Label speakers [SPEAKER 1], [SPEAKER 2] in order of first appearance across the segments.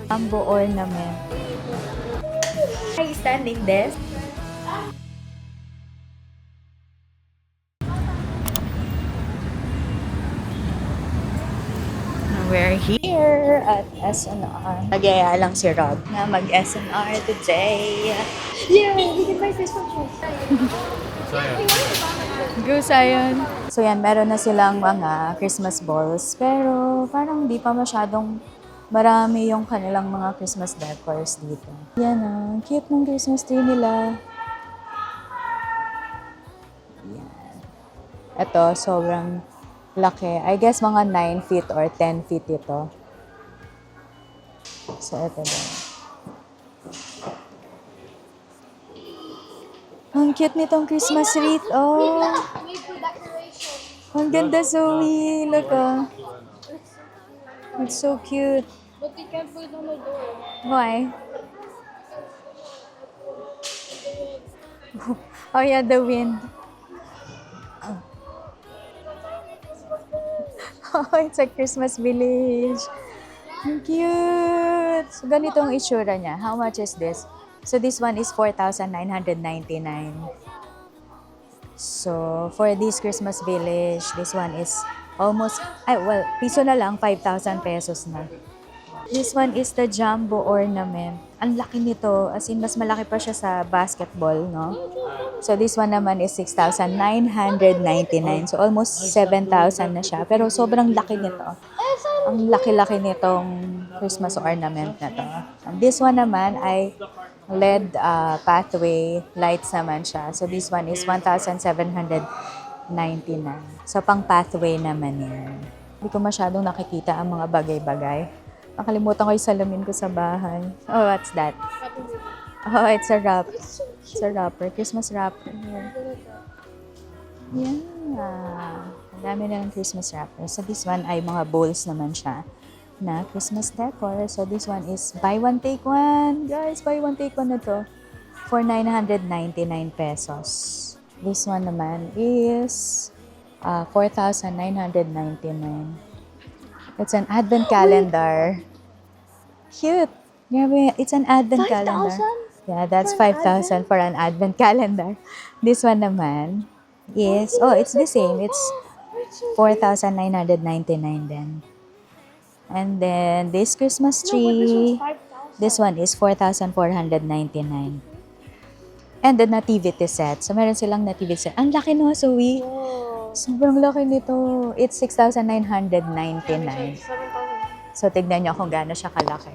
[SPEAKER 1] Bamboo ornament. Ay, standing desk. We're here at SNR. Nagyaya lang si Rob na mag-SNR today.
[SPEAKER 2] Yeah, we can buy fish from here.
[SPEAKER 1] Go, Sayon! So yan, meron na silang mga Christmas balls. Pero parang hindi pa masyadong marami yung kanilang mga Christmas decors dito. Yan ang cute ng Christmas tree nila. Yan. Ito, sobrang laki. I guess mga 9 feet or 10 feet ito. So, ito din. Ang cute nitong Christmas wreath. Oh,
[SPEAKER 2] Made for decoration.
[SPEAKER 1] ang ganda, Zoe. Look, oh. It's so cute.
[SPEAKER 2] But we can't put it on the door.
[SPEAKER 1] Why? Oh yeah, the wind. Oh, it's a Christmas village. Ang cute! So, ganito ang itsura niya. How much is this? So, this one is 4,999. So, for this Christmas village, this one is almost, piso na lang, 5,000 pesos na. This one is the jumbo ornament. Ang laki nito, as in, mas malaki pa siya sa basketball, no? So, this one naman is 6,999. So, almost 7,000 na siya. Pero sobrang laki nito. Ang laki-laki nitong Christmas ornament na to. And this one naman ay LED pathway lights naman siya. So, this one is 1,799. So, pang pathway naman yan. Hindi ko masyadong nakikita ang mga bagay-bagay. Nakalimutan ko yung salamin ko sa bahay. Oh, what's that? Oh, it's a wrap. It's a wrapper. Christmas wrapper. Yeah. Ang dami na ng Christmas wrapper. So, this one ay mga bowls naman siya na Christmas decor. So, this one is buy one, take one. Guys, buy one, take one na to. For 999 pesos. This one naman is 4,999. It's an advent calendar. Cute. Grabe, it's an advent calendar.
[SPEAKER 2] 5,000?
[SPEAKER 1] Yeah, that's
[SPEAKER 2] For an
[SPEAKER 1] 5,000 for an advent calendar. This one naman is, it's the same. It's 4,999 then. And then this Christmas tree, this one is 4,499. And the nativity set. So meron silang nativity set. Ang laki no, Zoe. Sobrang laki nito. It's 6,999.
[SPEAKER 2] 7,000.
[SPEAKER 1] So, tignan nyo kung gaano siya kalaki.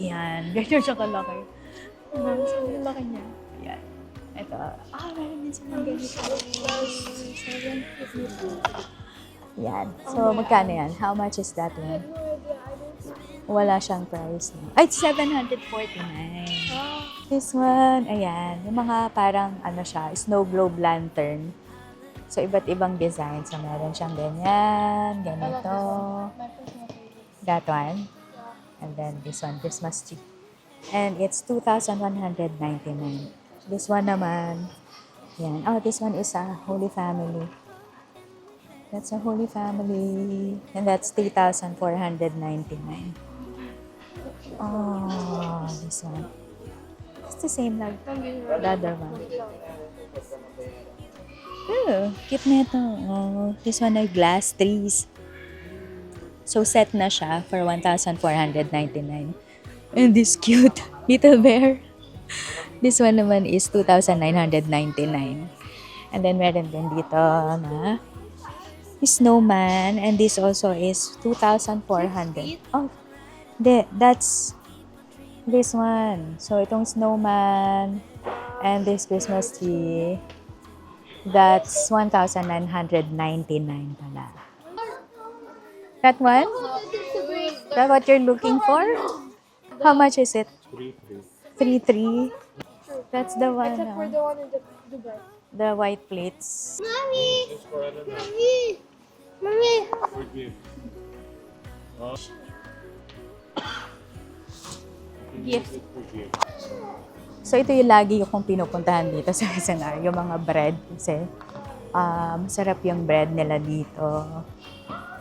[SPEAKER 1] Yan. Ganyan siya kalaki. Sobrang laki niya. Yan. Ito. Meron din silang ganito. Yan. So, magkano yan? How much is that one? Wala siyang price. Ay, it's 749. This one, ayan. Yung mga parang, siya, snow globe lantern. So, iba't ibang design. So, meron siyang ganyan, ganito. That one. And then this one, Christmas tree. And it's 2,199. This one naman, yan. Oh, this one is a Holy Family. That's a Holy Family. And that's 3,499. Oh, this one. It's the same like the other one. Oh, cute na ito. Oh, this one ay glass trees. So, set na siya for 1,499. And this cute little bear. This one naman is 2,999. And then, meron din dito na snowman. And this also is 2,400. Oh, that's this one. So, itong snowman and this Christmas tree, that's 1,999 pala. That one? That what you're looking for? How much is it? 3,300. That's the one.
[SPEAKER 2] Except for the one in the Dubai.
[SPEAKER 1] The white plates.
[SPEAKER 2] Mommy! Mommy!
[SPEAKER 1] Gift. So, ito yung lagi kong pinupuntahan dito sa SNR, yung mga bread. Kasi, masarap yung bread nila dito.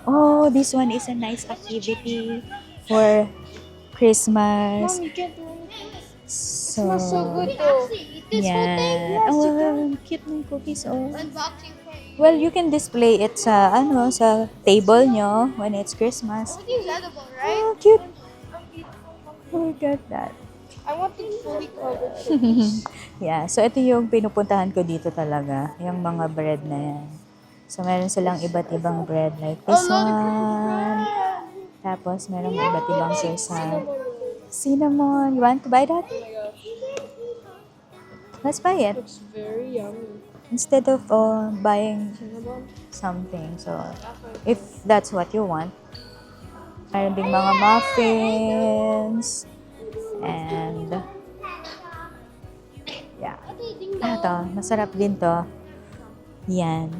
[SPEAKER 1] Oh, this one is a nice activity for Christmas.
[SPEAKER 2] Mom, you can't do anything.
[SPEAKER 1] So,
[SPEAKER 2] Smells so good though. This whole thing?
[SPEAKER 1] yeah.
[SPEAKER 2] Yes,
[SPEAKER 1] Oh,
[SPEAKER 2] you can.
[SPEAKER 1] cute ng cookies, oh.
[SPEAKER 2] Unboxing for you.
[SPEAKER 1] Well, you can display it sa, sa table nyo when it's Christmas.
[SPEAKER 2] Everything's edible, right?
[SPEAKER 1] Oh, cute. Look at that.
[SPEAKER 2] I want it fully covered.
[SPEAKER 1] Yeah, so ito yung pinupuntahan ko dito talaga, yung mga bread na yan. So, meron silang iba't ibang bread like this one. Tapos, meron iba't ibang croissant. Cinnamon. You want to buy that? Let's buy it.
[SPEAKER 2] Looks very yummy.
[SPEAKER 1] Instead of buying
[SPEAKER 2] Cinnamon.
[SPEAKER 1] something. So, if that's what you want. Meron ding mga muffins. And, yeah. Ito, masarap din to. Yan.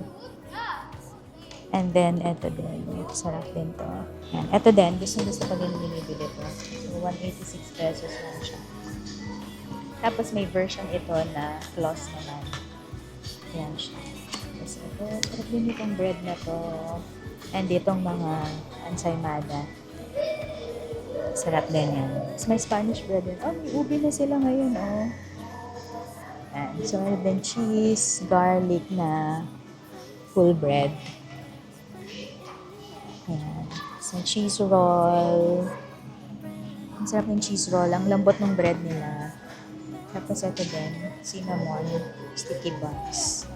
[SPEAKER 1] And then, ito din. Masarap din to. Yan. Ito din. Gusto ko din binibili to. So, 186 pesos lang siya. Tapos, may version ito na floss naman. Yan siya. Tapos, ito. Sarap din itong bread na to. And itong mga ensaymada. Sarap din yan. Tapos, may Spanish bread din. Oh, may ubi na sila ngayon, oh. And so, meron din cheese, garlic na full bread. Ayan. So, cheese roll. Ang sarap ng cheese roll. Ang lambot ng bread nila. Tapos, ito din, cinnamon, sticky buns.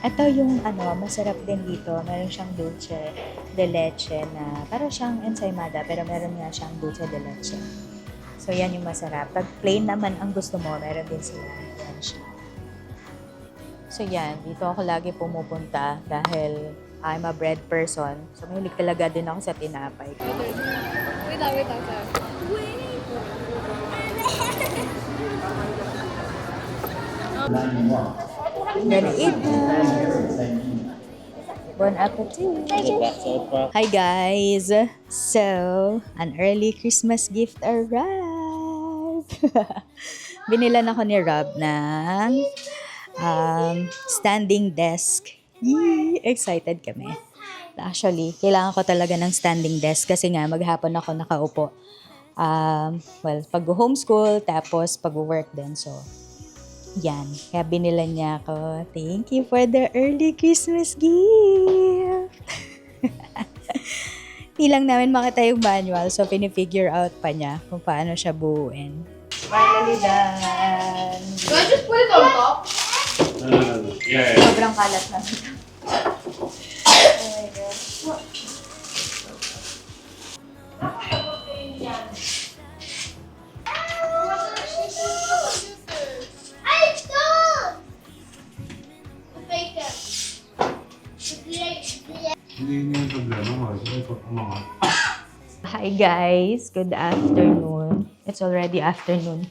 [SPEAKER 1] Ito yung, masarap din dito. Meron siyang dulce de leche na, parang siyang ensaymada, pero meron nga siyang dulce de leche. So, yan yung masarap. Pag plain naman ang gusto mo, meron din sila. Yan siya. So, yan. Dito ako lagi pumupunta dahil I'm a bread person. So, mahilig talaga din ako sa tinapay.
[SPEAKER 2] Wait lang.
[SPEAKER 1] Gonna eat na. Bon appetit! Hi guys! So, an early Christmas gift arrived! Binilan ako ni Rob ng standing desk. Yee! Excited kami. Actually, kailangan ko talaga ng standing desk kasi nga maghapon ako nakaupo. Pag-homeschool, tapos pag-work din. So, yan. Kaya binila niya ako. Thank you for the early Christmas gift! Hindi lang namin makita yung manual, so pinifigure out pa niya kung paano siya buuin. Finally done!
[SPEAKER 2] Do I just put it on top?
[SPEAKER 3] Yeah.
[SPEAKER 1] Sobrang kalat na ito. Oh my God.
[SPEAKER 3] Hindi niya yung problema kasi ito mga.
[SPEAKER 1] Hi guys! Good afternoon. It's already afternoon.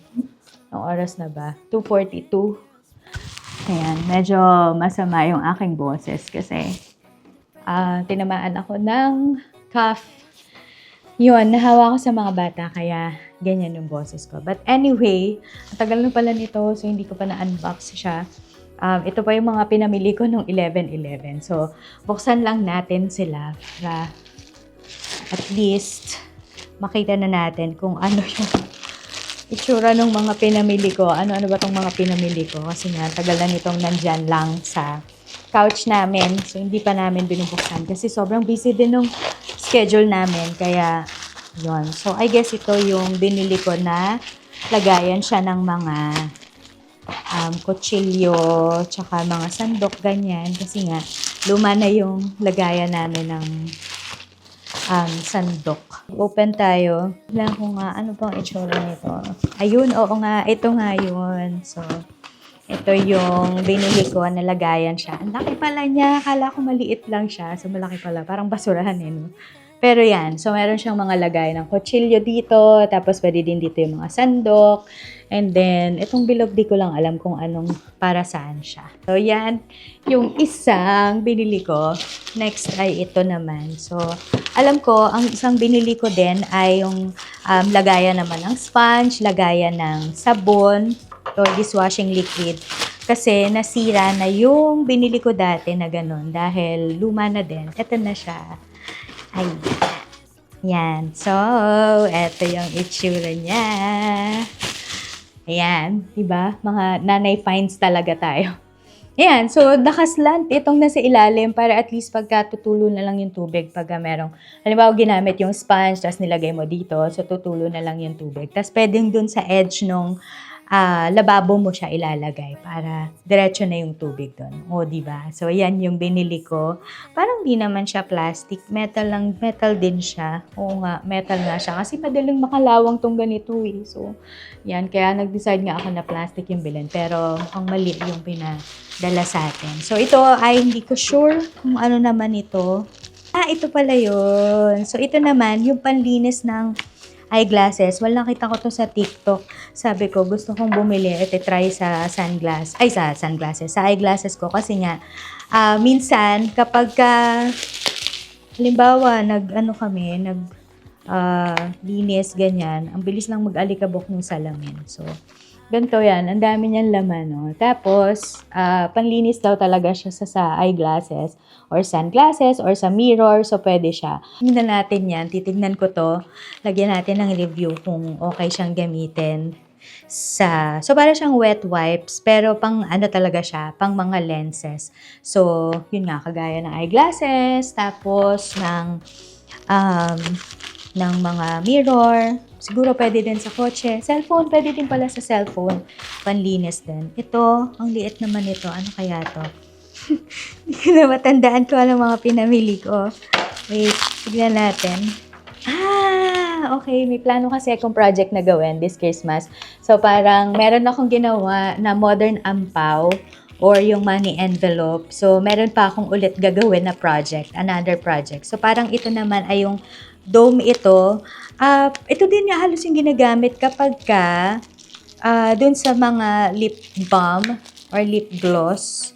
[SPEAKER 1] Ang oras na ba? 2:42. Ayan, medyo masama yung aking boses kasi tinamaan ako ng cough. Yun, nahawa ko sa mga bata kaya ganyan yung boses ko. But anyway, ang tagal na pala nito so hindi ko pa na-unbox siya. Ito pa yung mga pinamili ko nung 11/11. So, buksan lang natin sila para at least makita na natin kung ano yung itsura ng mga pinamili ko. Ano ba tong mga pinamili ko? Kasi nga, tagal na nitong nandyan lang sa couch namin. So, hindi pa namin binubuksan. Kasi sobrang busy din ng schedule namin. Kaya, yun. So, I guess ito yung binili ko na lagayan siya ng mga kutsilyo, tsaka mga sandok, ganyan. Kasi nga, luma na yung lagayan namin ng sandok. Open tayo. Wala ko nga, ano bang itsura nito? Ayun, oo nga, ito nga yun. So, ito yung binili ko, nalagayan siya. Ang laki pala niya, akala ko maliit lang siya. So, malaki pala, parang basurahan no? Pero yan, so meron siyang mga lagay ng kutsilyo dito, tapos pwede din dito yung mga sandok. And then, itong bilog, di ko lang alam kung anong para saan siya. So, yan yung isang binili ko. Next ay ito naman. So, alam ko, ang isang binili ko din ay yung lagayan naman ng sponge, lagayan ng sabon, or dishwashing liquid. Kasi nasira na yung binili ko dati na ganun dahil luma na din. Ito na siya. Ay, Yan. So, eto yung itsura niya. Ayan. Diba? Mga nanay finds talaga tayo. Ayan. So, nakaslant itong nasa ilalim para at least pagka tutulo na lang yung tubig pagka merong, halimbawa ginamit yung sponge, tapos nilagay mo dito, so tutulo na lang yung tubig. Tapos pwedeng dun sa edge nung lababo mo siya ilalagay para diretso na yung tubig doon. O, di ba? So, yan yung binili ko. Parang di naman siya plastic. Metal lang, metal din siya. Oo nga, metal nga siya. Kasi madaling makalawang tong ganito eh. So, yan. Kaya nag-decide nga ako na plastic yung bilhin. Pero, ang mali yung pinadala sa atin. So, ito ay hindi ko sure kung ano naman ito. Ito pala yun. So, ito naman, yung panlinis ng eyeglasses. Well, nakita ko to sa TikTok. Sabi ko, gusto kong bumili at try sa sunglasses, sa eyeglasses ko. Kasi nga, minsan, kapag halimbawa, linis, ganyan, ang bilis lang mag-alikabok ng salamin. So, ganito yan. Ang dami niyan laman, no? Tapos, panlinis daw talaga siya sa eyeglasses or sunglasses or sa mirror. So, pwede siya. Tingnan natin yan. Titignan ko to. Lagyan natin ng review kung okay siyang gamitin. So, para siyang wet wipes. Pero pang ano talaga siya, pang mga lenses. So, yun nga, kagaya ng eyeglasses. Tapos, ng mga mirror. Siguro pwede din sa kotse. Cellphone, pwede din pala sa cellphone. Panlinis din. Ito, ang liit naman ito. Ano kaya to? Hindi ko na matandaan ko ang mga pinamili ko. Wait, tignan natin. Okay. May plano kasi akong project na gawin this Christmas. So, parang meron akong ginawa na modern ampaw or yung money envelope. So, meron pa akong ulit gagawin na project, another project. So, parang ito naman ay yung dome ito. Ito din nga halos yung ginagamit kapag dun sa mga lip balm or lip gloss.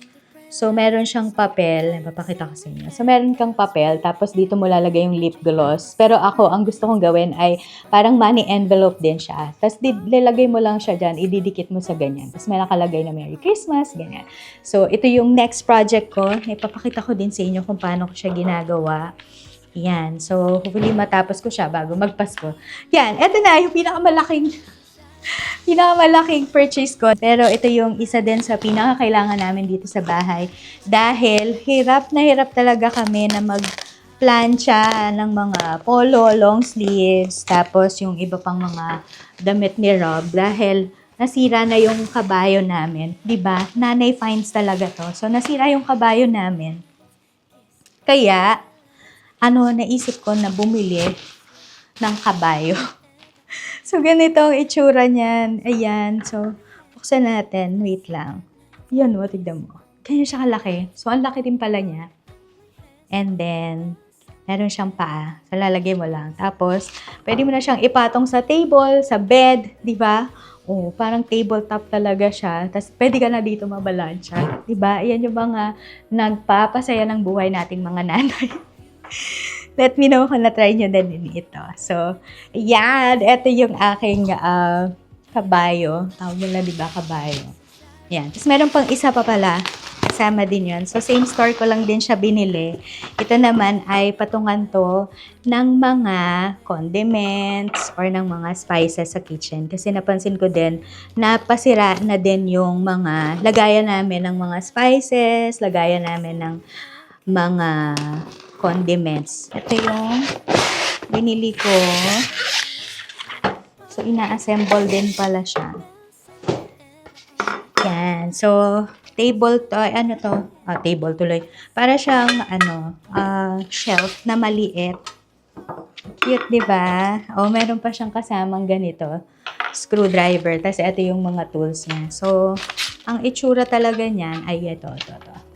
[SPEAKER 1] So, meron siyang papel. Papakita ko sa inyo. So, meron kang papel, tapos dito mo lalagay yung lip gloss. Pero ako, ang gusto kong gawin ay parang money envelope din siya. Tapos, lalagay mo lang siya dyan, ididikit mo sa ganyan. Tapos, may nakalagay na Merry Christmas, ganyan. So, ito yung next project ko. Ipapakita ko din sa inyo kung paano ko siya ginagawa. Yan. So, hopefully matapos ko siya bago magpasko. Yan. Ito na yung pinakamalaking purchase ko. Pero ito yung isa din sa pinakakailangan namin dito sa bahay. Dahil hirap na hirap talaga kami na magplancha ng mga polo, long sleeves, tapos yung iba pang mga damit ni Rob. Dahil nasira na yung kabayo namin. Diba? Nanay finds talaga to. So, nasira yung kabayo namin. Kaya, naisip ko na bumili ng kabayo. So, ganito ang itsura niyan. Ayan. So, buksan natin. Wait lang. Yan, tignan mo. Ganyan siya kalaki. So, ang laki din pala niya. And then, meron siyang paa. So, lalagay mo lang. Tapos, pwede mo na siyang ipatong sa table, sa bed, di ba? Parang tabletop talaga siya. Tapos, pwede ka na dito mabalansya. Di ba? Ayan yung mga nagpapasaya ng buhay nating mga nanay. Let me know kung na-try nyo din ito. So, yan. Ito yung aking kabayo. Tawag nila, di ba, kabayo. Yan. Tapos, meron pang isa pa pala. Kasama din yun. So, same store ko lang din siya binili. Ito naman ay patungan to ng mga condiments or ng mga spices sa kitchen. Kasi napansin ko din, napasira na din yung mga lagayan namin ng mga spices, lagayan namin ng mga condiments. Ito yung binili ko. So, ina-assemble din pala siya. Yan. So, table to, table tuloy. Para siyang, shelf na maliit. Cute, di ba? Meron pa siyang kasamang ganito. Screwdriver. Tapos, ito yung mga tools niya. So, ang itsura talaga niyan ay ito.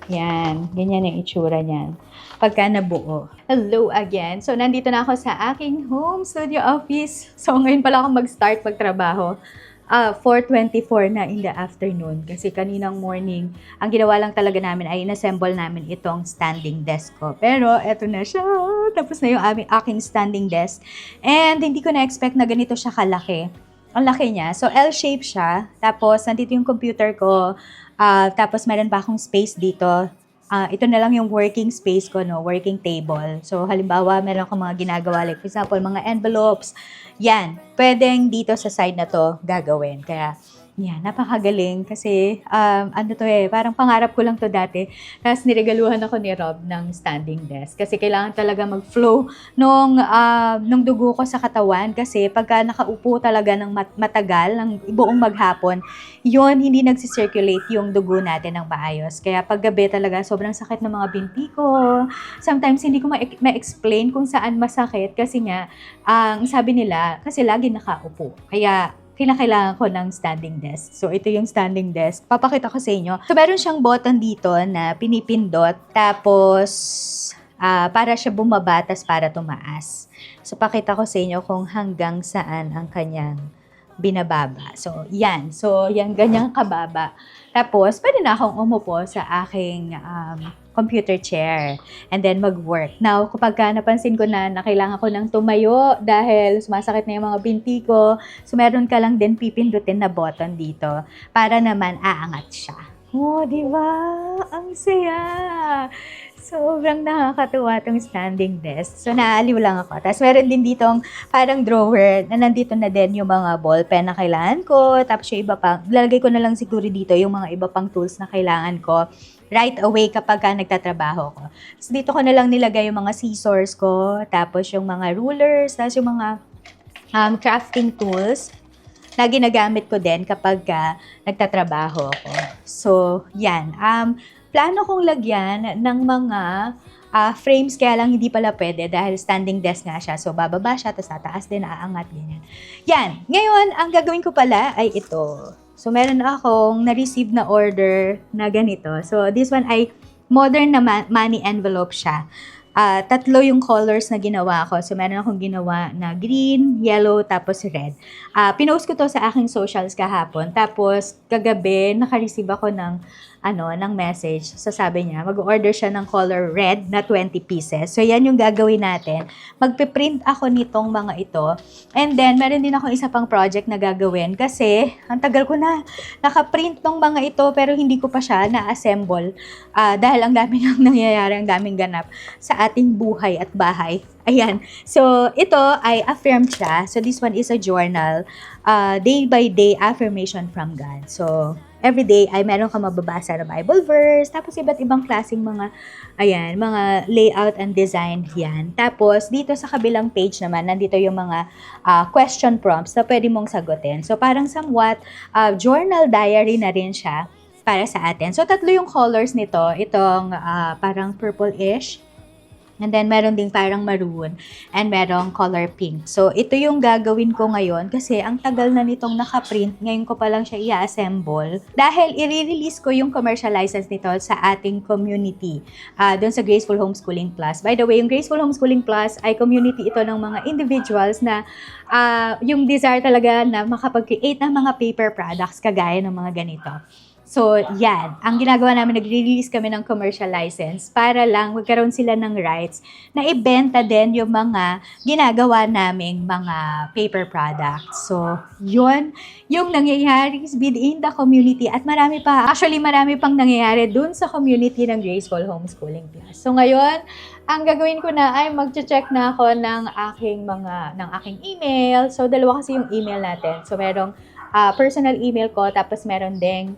[SPEAKER 1] Yan. Ganyan yung itsura niyan. Pagka nabuo. Hello again. So, nandito na ako sa aking home studio office. So, ngayon pala ako mag-start magtrabaho. 4:24 na in the afternoon. Kasi kaninang morning, ang ginawa lang talaga namin ay inassemble namin itong standing desk ko. Pero, eto na siya. Tapos na yung aking standing desk. And, hindi ko na-expect na ganito siya kalaki. Ang laki niya. So, L-shape siya. Tapos, nandito yung computer ko. Tapos, meron pa akong space dito. ito na lang yung working space ko, no? Working table. So, halimbawa, meron akong mga ginagawa, like, for example, mga envelopes. Yan. Pwedeng dito sa side na to gagawin. Kaya, yan, napakagaling kasi ano to parang pangarap ko lang to dati. Tapos niregaluhan ako ni Rob ng standing desk kasi kailangan talaga mag-flow nung dugo ko sa katawan kasi pagka nakaupo talaga ng matagal, ng buong maghapon, yun, hindi nagsisirculate yung dugo natin ng maayos. Kaya paggabi talaga, sobrang sakit ng mga binti ko. Sometimes hindi ko ma-explain kung saan masakit kasi nga, ang sabi nila, kasi lagi nakaupo. Kaya, kinakailangan ko ng standing desk. So, ito yung standing desk. Papakita ko sa inyo. So, meron siyang button dito na pinipindot. Tapos, para siya bumabatas para tumaas. So, pakita ko sa inyo kung hanggang saan ang kanyang binababa. So, yan. So, yan, ganyang kababa. Tapos, pwede na akong umupo sa aking computer chair and then mag-work. Now, kapag napansin ko na kailangan ko ng tumayo dahil sumasakit na yung mga binti ko, so meron ka lang din pipindutin na button dito para naman aangat siya. Oh, di ba? Ang saya! Sobrang nakakatuwa tong standing desk. So, naaliw lang ako. Tapos, meron din ditong parang drawer na nandito na din yung mga ballpen na kailangan ko. Tapos, yung iba pang, lalagay ko na lang siguro dito yung mga iba pang tools na kailangan ko right away kapag nagtatrabaho ko. So, dito ko na lang nilagay yung mga scissors ko. Tapos, yung mga rulers. Tapos, yung mga crafting tools na ginagamit ko din kapag nagtatrabaho ako. So, yan. Plano kong lagyan ng mga frames, kaya lang hindi pala pwede dahil standing desk nga siya. So, bababa siya, tapos tataas din, aangat, ganyan. Yan. Ngayon, ang gagawin ko pala ay ito. So, meron akong na-receive na order na ganito. So, this one ay modern na money envelope siya. Tatlo yung colors na ginawa ko. So, meron akong ginawa na green, yellow, tapos red. Pinost ko to sa aking socials kahapon. Tapos, kagabi, naka-receive ako ng message. So, sabi niya, mag-order siya ng color red na 20 pieces. So, yan yung gagawin natin. Magpiprint ako nitong mga ito. And then, meron din ako isa pang project na gagawin kasi, ang tagal ko na nakaprint ng mga ito pero hindi ko pa siya na-assemble dahil ang dami nang nangyayari, ang daming ganap sa ating buhay at bahay. Ayan. So, ito ay affirm siya. So, this one is a journal. Day by day affirmation from God. So, every day ay meron ka mababasa na Bible verse. Tapos, iba't ibang klaseng mga layout and design yan. Tapos, dito sa kabilang page naman, nandito yung mga question prompts na pwede mong sagutin. So, parang somewhat journal diary na rin siya para sa atin. So, tatlo yung colors nito. Itong parang purple-ish. And then, meron ding parang maroon and merong color pink. So, ito yung gagawin ko ngayon kasi ang tagal na nitong nakaprint. Ngayon ko pa lang siya i-assemble. Dahil i-release ko yung commercial license nito sa ating community doon sa Graceful Homeschooling Plus. By the way, yung Graceful Homeschooling Plus ay community ito ng mga individuals na yung desire talaga na makapag-create ng mga paper products kagaya ng mga ganito. So, yan. Ang ginagawa namin, nag-release kami ng commercial license para lang magkaroon sila ng rights na ibenta din yung mga ginagawa naming mga paper products. So, yun yung nangyayari within the community at marami pa. Actually, marami pang nangyayari dun sa community ng Graceful Homeschooling Plus. So, ngayon, ang gagawin ko na ay mag-check na ako ng aking email. So, dalawa kasi yung email natin. So, merong personal email ko, tapos meron ding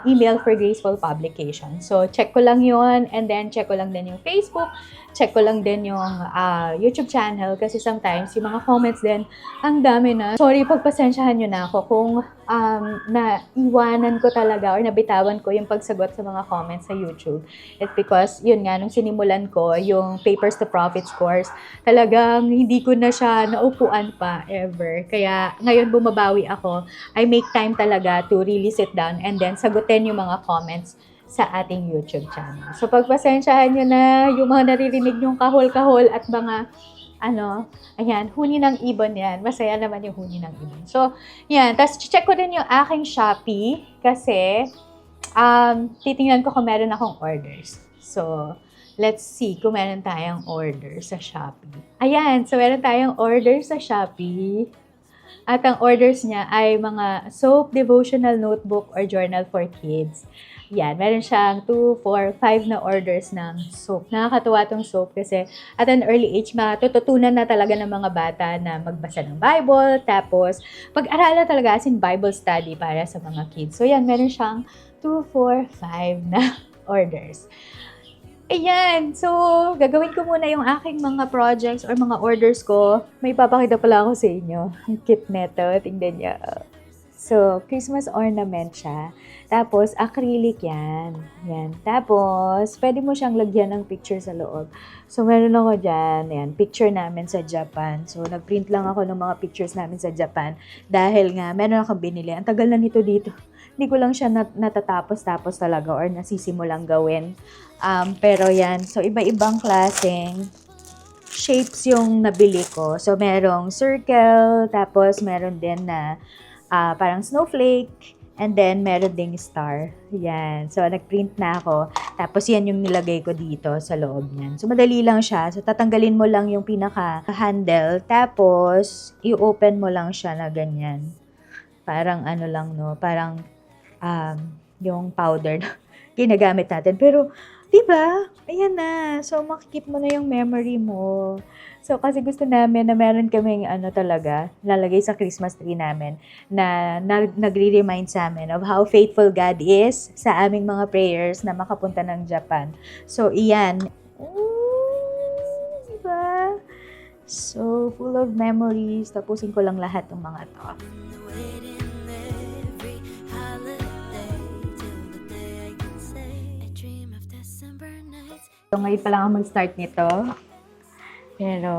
[SPEAKER 1] email for Graceful Publication. So, check ko lang yun, and then check ko lang din yung Facebook, check ko lang din yung YouTube channel, kasi sometimes yung mga comments din, ang dami na. Sorry, pagpasensyahan nyo na ako kung naiwanan ko talaga or nabitawan ko yung pagsagot sa mga comments sa YouTube. It's because, yun nga, nung sinimulan ko yung Papers to Profits course, talagang hindi ko na siya naupuan pa ever. Kaya ngayon bumabawi ako. I make time talaga to really sit down and then sagutin yung mga comments sa ating YouTube channel. So, pagpasensyahan nyo na yung mga naririnig yung kahol-kahol at mga ayan, huni ng ibon yan. Masaya naman yung huni ng ibon. So, yan. Tapos, check ko din yung aking Shopee kasi titingnan ko kung meron akong orders. So, let's see kung meron tayong order sa Shopee. Ayan. So, meron tayong order sa Shopee. At ang orders niya ay mga soap, devotional notebook, or journal for kids. Yan, meron siyang 2, 4, 5 na orders ng soap. Nakakatuwa tong soap kasi at an early age, matututunan na talaga ng mga bata na magbasa ng Bible. Tapos, pag-aralan talaga as in Bible study para sa mga kids. So yan, meron siyang 2, 4, 5 na orders. Ayan, so gagawin ko muna yung aking mga projects or mga orders ko. May papakita pala ako sa inyo. Ang cute neto, tingnan niyo. So, Christmas ornament siya. Tapos, acrylic yan. Yan. Tapos, pwede mo siyang lagyan ng picture sa loob. So, meron ako dyan. Yan, picture namin sa Japan. So, nag-print lang ako ng mga pictures namin sa Japan. Dahil nga, meron ako binili. Ang tagal na nito dito. Hindi ko lang siya natatapos-tapos talaga or nasisimulang gawin. Pero yan. So, iba-ibang klaseng shapes yung nabili ko. So, merong circle. Tapos, meron din na parang snowflake, and then meron ding star. Yan. So, nag-print na ako. Tapos, yan yung nilagay ko dito sa loob niyan. So, madali lang siya. So, tatanggalin mo lang yung pinaka-handle. Tapos, i-open mo lang siya na ganyan. Parang ano lang, no? Parang yung powder na ginagamit natin. Pero, diba? Ayan na. So, makikip mo na yung memory mo. So, kasi gusto namin na meron kaming talaga, lalagay sa Christmas tree namin na nagre-remind sa amin of how faithful God is sa aming mga prayers na makapunta ng Japan. So, iyan. Diba? So, full of memories. Tapusin ko lang lahat ng mga to. So, ngayon pa lang ako mag-start nito. Pero,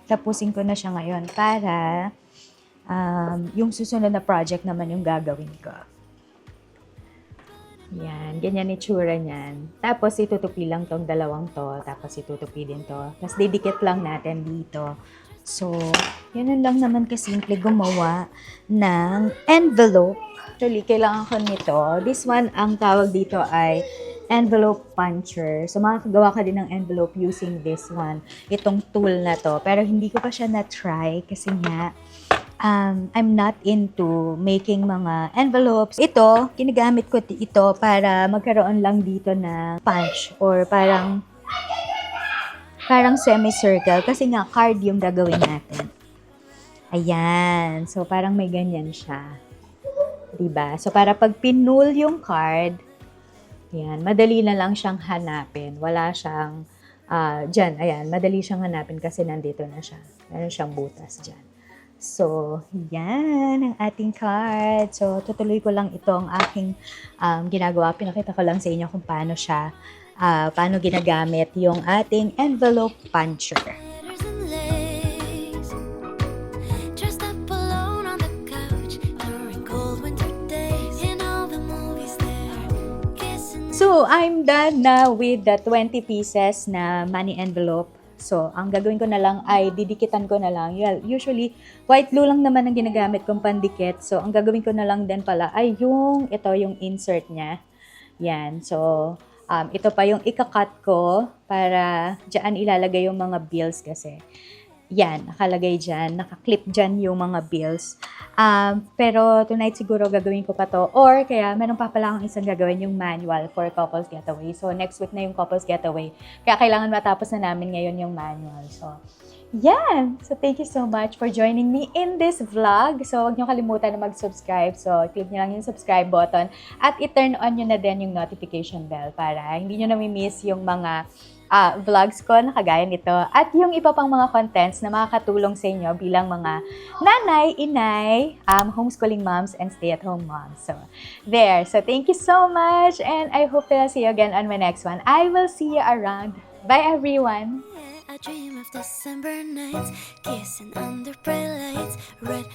[SPEAKER 1] tapusin ko na siya ngayon para yung susunod na project naman yung gagawin ko. Yan, ganyan itsura niyan. Tapos, itutupi lang tong dalawang to. Tapos, itutupi din to. Tapos, didikit lang natin dito. So, yun lang naman kasimple gumawa ng envelope. Actually, kailangan ko nito. This one, ang tawag dito ay envelope puncher. So, makakagawa ka din ng envelope using this one. Itong tool na to. Pero hindi ko pa siya na-try kasi nga, I'm not into making mga envelopes. Ito, ginagamit ko ito para magkaroon lang dito ng punch or parang semicircle kasi nga card yung gagawin natin. Ayan. So, parang may ganyan siya. Diba? So, para pag pinul yung card, yan, madali na lang siyang hanapin. Wala siyang, dyan, ayan, madali siyang hanapin kasi nandito na siya. Meron siyang butas dyan. So, yan ang ating card. So, tutuloy ko lang itong aking ginagawa. Pinakita ko lang sa inyo kung paano siya, paano ginagamit yung ating envelope puncher. So, I'm done na with the 20 pieces na money envelope. So, ang gagawin ko na lang ay didikitan ko na lang. Usually, white glue lang naman ang ginagamit kong pandikit. So, ang gagawin ko na lang din pala ay yung insert niya. Yan. So, ito pa yung ikakat ko para dyan ilalagay yung mga bills kasi. Yan, nakalagay dyan, nakaklip dyan yung mga bills. Pero tonight siguro gagawin ko pa to. Or kaya meron pa pala akong isang gagawin yung manual for couples getaway. So next week na yung couples getaway. Kaya kailangan matapos na namin ngayon yung manual. So yan! So thank you so much for joining me in this vlog. So huwag niyo kalimutan na mag-subscribe. So click niyo lang yung subscribe button at i-turn on niyo na din yung notification bell para hindi niyo na-miss yung mga vlogs ko na kagaya nito at yung iba pang mga contents na makakatulong sa inyo bilang mga nanay, inay, homeschooling moms, and stay-at-home moms. So, there. So, thank you so much and I hope to see you again on my next one. I will see you around. Bye, everyone!
[SPEAKER 4] I dream of December nights, kissing under bright lights, red